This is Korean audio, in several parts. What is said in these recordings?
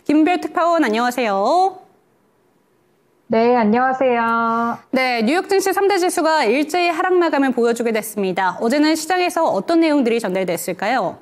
김은별 특파원 안녕하세요. 네, 안녕하세요. 네, 뉴욕 증시 3대 지수가 일제히 하락 마감을 보여주게 됐습니다. 어제는 시장에서 어떤 내용들이 전달됐을까요?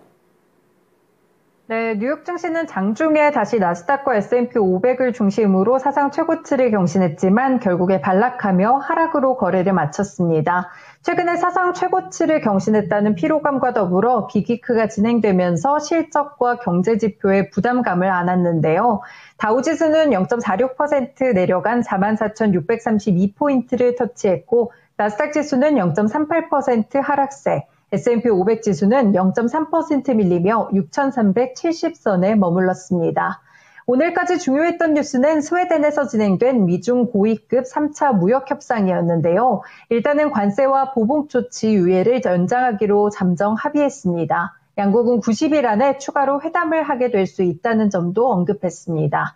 네, 뉴욕 증시는 장중에 다시 나스닥과 S&P 500을 중심으로 사상 최고치를 경신했지만 결국에 반락하며 하락으로 거래를 마쳤습니다. 최근에 사상 최고치를 경신했다는 피로감과 더불어 빅위크가 진행되면서 실적과 경제 지표에 부담감을 안았는데요. 다우지수는 0.46% 내려간 44,632포인트를 터치했고 나스닥 지수는 0.38% 하락세, S&P 500 지수는 0.3% 밀리며 6,370선에 머물렀습니다. 오늘까지 중요했던 뉴스는 스웨덴에서 진행된 미중 고위급 3차 무역 협상이었는데요. 일단은 관세와 보복 조치 유예를 연장하기로 잠정 합의했습니다. 양국은 90일 안에 추가로 회담을 하게 될 수 있다는 점도 언급했습니다.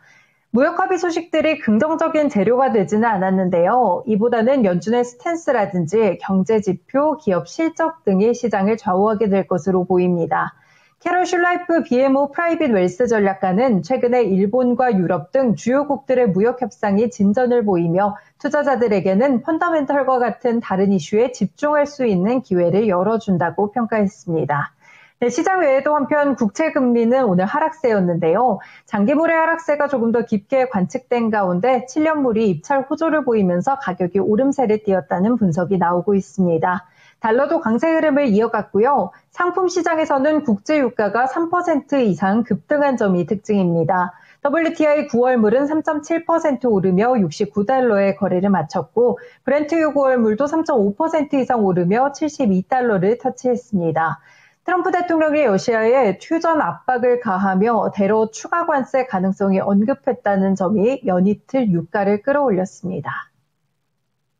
무역 합의 소식들이 긍정적인 재료가 되지는 않았는데요. 이보다는 연준의 스탠스라든지 경제 지표, 기업 실적 등이 시장을 좌우하게 될 것으로 보입니다. 캐럴 슐라이프 BMO 프라이빗 웰스 전략가는 최근에 일본과 유럽 등 주요국들의 무역 협상이 진전을 보이며 투자자들에게는 펀더멘털과 같은 다른 이슈에 집중할 수 있는 기회를 열어준다고 평가했습니다. 네, 시장 외에도 한편 국채금리는 오늘 하락세였는데요. 장기물의 하락세가 조금 더 깊게 관측된 가운데 7년물이 입찰 호조를 보이면서 가격이 오름세를 띄었다는 분석이 나오고 있습니다. 달러도 강세 흐름을 이어갔고요. 상품 시장에서는 국제유가가 3% 이상 급등한 점이 특징입니다. WTI 9월물은 3.7% 오르며 69달러에 거래를 마쳤고 브렌트유 9월물도 3.5% 이상 오르며 72달러를 터치했습니다. 트럼프 대통령이 러시아에 휴전 압박을 가하며 대러 추가 관세 가능성이 언급했다는 점이 연이틀 유가를 끌어올렸습니다.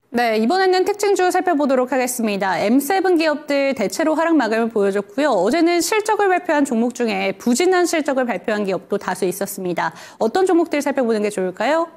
네, 이번에는 특징주 살펴보도록 하겠습니다. M7 기업들 대체로 하락 마감을 보여줬고요. 어제는 실적을 발표한 종목 중에 부진한 실적을 발표한 기업도 다수 있었습니다. 어떤 종목들 살펴보는 게 좋을까요?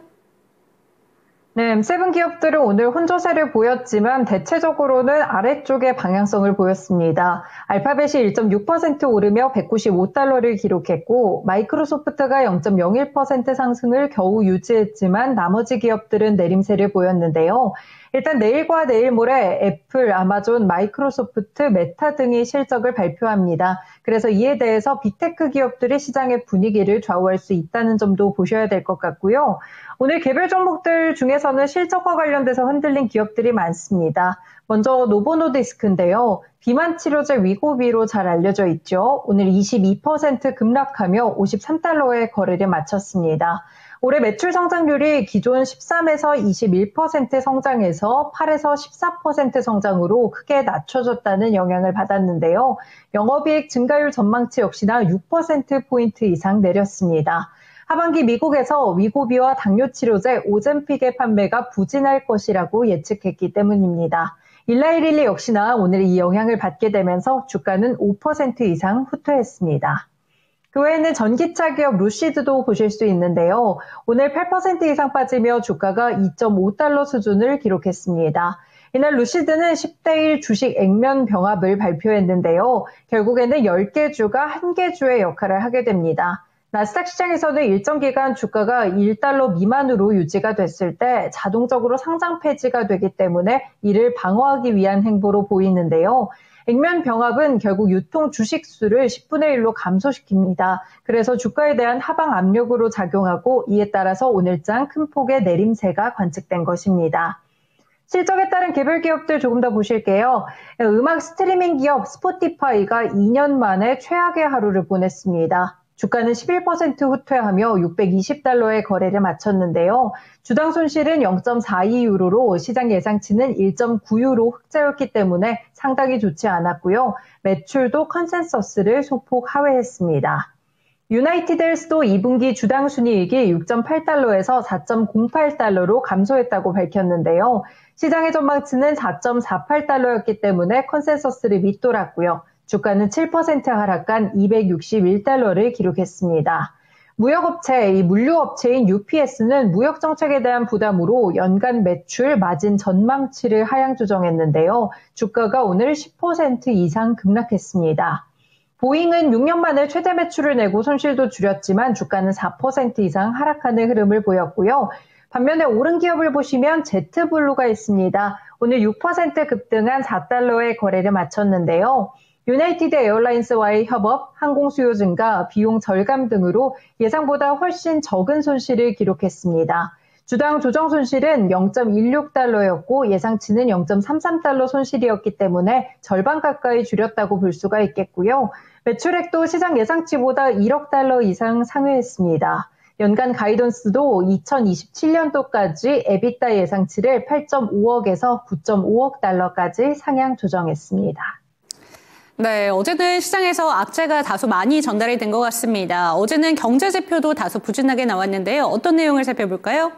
네, M7 기업들은 오늘 혼조세를 보였지만 대체적으로는 아래쪽의 방향성을 보였습니다. 알파벳이 1.6% 오르며 195달러를 기록했고 마이크로소프트가 0.01% 상승을 겨우 유지했지만 나머지 기업들은 내림세를 보였는데요. 일단 내일과 내일 모레 애플, 아마존, 마이크로소프트, 메타 등이 실적을 발표합니다. 그래서 이에 대해서 빅테크 기업들이 시장의 분위기를 좌우할 수 있다는 점도 보셔야 될 것 같고요. 오늘 개별 종목들 중에서는 실적과 관련돼서 흔들린 기업들이 많습니다. 먼저 노보노디스크인데요. 비만 치료제 위고비로 잘 알려져 있죠. 오늘 22% 급락하며 53달러에 거래를 마쳤습니다. 올해 매출 성장률이 기존 13에서 21% 성장해서 8에서 14% 성장으로 크게 낮춰졌다는 영향을 받았는데요. 영업이익 증가율 전망치 역시나 6%포인트 이상 내렸습니다. 하반기 미국에서 위고비와 당뇨 치료제 오젬픽의 판매가 부진할 것이라고 예측했기 때문입니다. 일라이릴리 역시나 오늘 이 영향을 받게 되면서 주가는 5% 이상 후퇴했습니다. 그 외에는 전기차 기업 루시드도 보실 수 있는데요. 오늘 8% 이상 빠지며 주가가 2.5달러 수준을 기록했습니다. 이날 루시드는 10대 1 주식 액면 병합을 발표했는데요. 결국에는 10개 주가 1개 주의 역할을 하게 됩니다. 나스닥 시장에서는 일정 기간 주가가 1달러 미만으로 유지가 됐을 때 자동적으로 상장 폐지가 되기 때문에 이를 방어하기 위한 행보로 보이는데요. 액면 병합은 결국 유통 주식 수를 10분의 1로 감소시킵니다. 그래서 주가에 대한 하방 압력으로 작용하고 이에 따라서 오늘장 큰 폭의 내림세가 관측된 것입니다. 실적에 따른 개별 기업들 조금 더 보실게요. 음악 스트리밍 기업 스포티파이가 2년 만에 최악의 하루를 보냈습니다. 주가는 11% 후퇴하며 620달러에 거래를 마쳤는데요. 주당 손실은 0.42유로로 시장 예상치는 1.9유로 흑자였기 때문에 상당히 좋지 않았고요. 매출도 컨센서스를 소폭 하회했습니다. 유나이티드 헬스도 2분기 주당 순이익이 6.8달러에서 4.08달러로 감소했다고 밝혔는데요. 시장의 전망치는 4.48달러였기 때문에 컨센서스를 밑돌았고요. 주가는 7% 하락한 261달러를 기록했습니다. 무역업체, 이 물류업체인 UPS는 무역 정책에 대한 부담으로 연간 매출, 마진 전망치를 하향 조정했는데요. 주가가 오늘 10% 이상 급락했습니다. 보잉은 6년 만에 최대 매출을 내고 손실도 줄였지만 주가는 4% 이상 하락하는 흐름을 보였고요. 반면에 오른 기업을 보시면 제트블루가 있습니다. 오늘 6% 급등한 4달러의 거래를 마쳤는데요. 유나이티드 에어라인스와의 협업, 항공 수요 증가, 비용 절감 등으로 예상보다 훨씬 적은 손실을 기록했습니다. 주당 조정 손실은 0.16달러였고 예상치는 0.33달러 손실이었기 때문에 절반 가까이 줄였다고 볼 수가 있겠고요. 매출액도 시장 예상치보다 1억 달러 이상 상회했습니다. 연간 가이던스도 2027년도까지 에비타 예상치를 8.5억에서 9.5억 달러까지 상향 조정했습니다. 네, 어제는 시장에서 악재가 다소 많이 전달이 된 것 같습니다. 어제는 경제 지표도 다소 부진하게 나왔는데요. 어떤 내용을 살펴볼까요?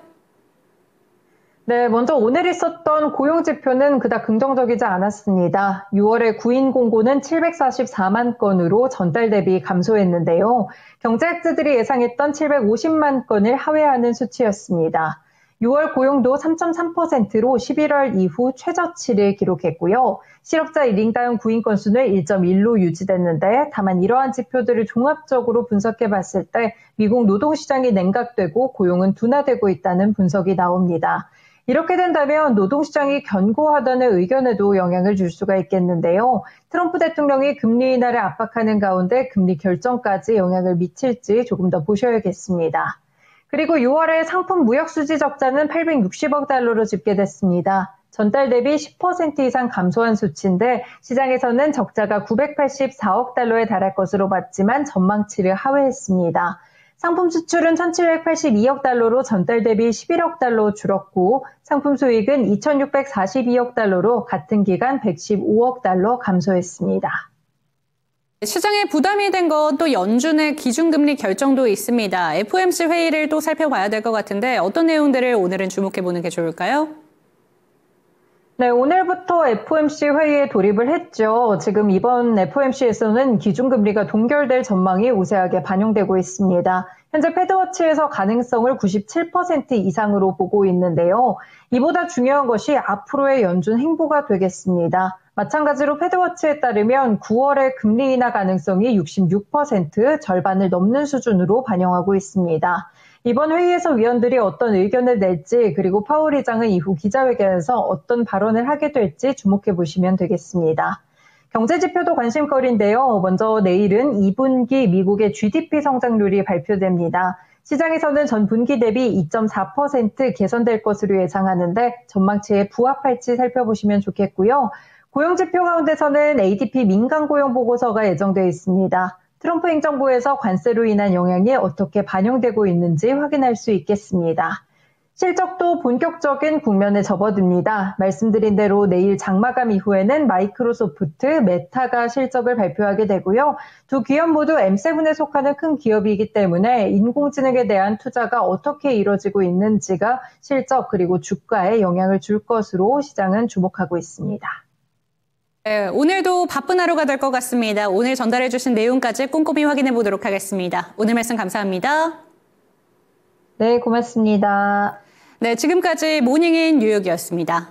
네, 먼저 오늘 있었던 고용 지표는 그닥 긍정적이지 않았습니다. 6월의 구인 공고는 744만 건으로 전달 대비 감소했는데요. 경제학자들이 예상했던 750만 건을 하회하는 수치였습니다. 6월 고용도 3.3%로 11월 이후 최저치를 기록했고요. 실업자 1인당 구인 건수는 1.1로 유지됐는데 다만 이러한 지표들을 종합적으로 분석해 봤을 때 미국 노동시장이 냉각되고 고용은 둔화되고 있다는 분석이 나옵니다. 이렇게 된다면 노동시장이 견고하다는 의견에도 영향을 줄 수가 있겠는데요. 트럼프 대통령이 금리 인하를 압박하는 가운데 금리 결정까지 영향을 미칠지 조금 더 보셔야겠습니다. 그리고 6월에 상품 무역 수지 적자는 860억 달러로 집계됐습니다. 전달 대비 10% 이상 감소한 수치인데 시장에서는 적자가 984억 달러에 달할 것으로 봤지만 전망치를 하회했습니다. 상품 수출은 1,782억 달러로 전달 대비 11억 달러 줄었고 상품 수익은 2,642억 달러로 같은 기간 115억 달러 감소했습니다. 시장에 부담이 된 건 또 연준의 기준금리 결정도 있습니다. FOMC 회의를 또 살펴봐야 될 것 같은데 어떤 내용들을 오늘은 주목해보는 게 좋을까요? 네, 오늘부터 FOMC 회의에 돌입을 했죠. 지금 이번 FOMC에서는 기준금리가 동결될 전망이 우세하게 반영되고 있습니다. 현재 패드워치에서 가능성을 97% 이상으로 보고 있는데요. 이보다 중요한 것이 앞으로의 연준 행보가 되겠습니다. 마찬가지로 패드워치에 따르면 9월의 금리 인하 가능성이 66% 절반을 넘는 수준으로 반영하고 있습니다. 이번 회의에서 위원들이 어떤 의견을 낼지 그리고 파월 의장은 이후 기자회견에서 어떤 발언을 하게 될지 주목해 보시면 되겠습니다. 경제지표도 관심거리인데요. 먼저 내일은 2분기 미국의 GDP 성장률이 발표됩니다. 시장에서는 전 분기 대비 2.4% 개선될 것으로 예상하는데 전망치에 부합할지 살펴보시면 좋겠고요. 고용지표 가운데서는 ADP 민간고용 보고서가 예정되어 있습니다. 트럼프 행정부에서 관세로 인한 영향이 어떻게 반영되고 있는지 확인할 수 있겠습니다. 실적도 본격적인 국면에 접어듭니다. 말씀드린 대로 내일 장마감 이후에는 마이크로소프트, 메타가 실적을 발표하게 되고요. 두 기업 모두 M7에 속하는 큰 기업이기 때문에 인공지능에 대한 투자가 어떻게 이뤄지고 있는지가 실적 그리고 주가에 영향을 줄 것으로 시장은 주목하고 있습니다. 네, 오늘도 바쁜 하루가 될 것 같습니다. 오늘 전달해주신 내용까지 꼼꼼히 확인해 보도록 하겠습니다. 오늘 말씀 감사합니다. 네, 고맙습니다. 네, 지금까지 모닝인 뉴욕이었습니다.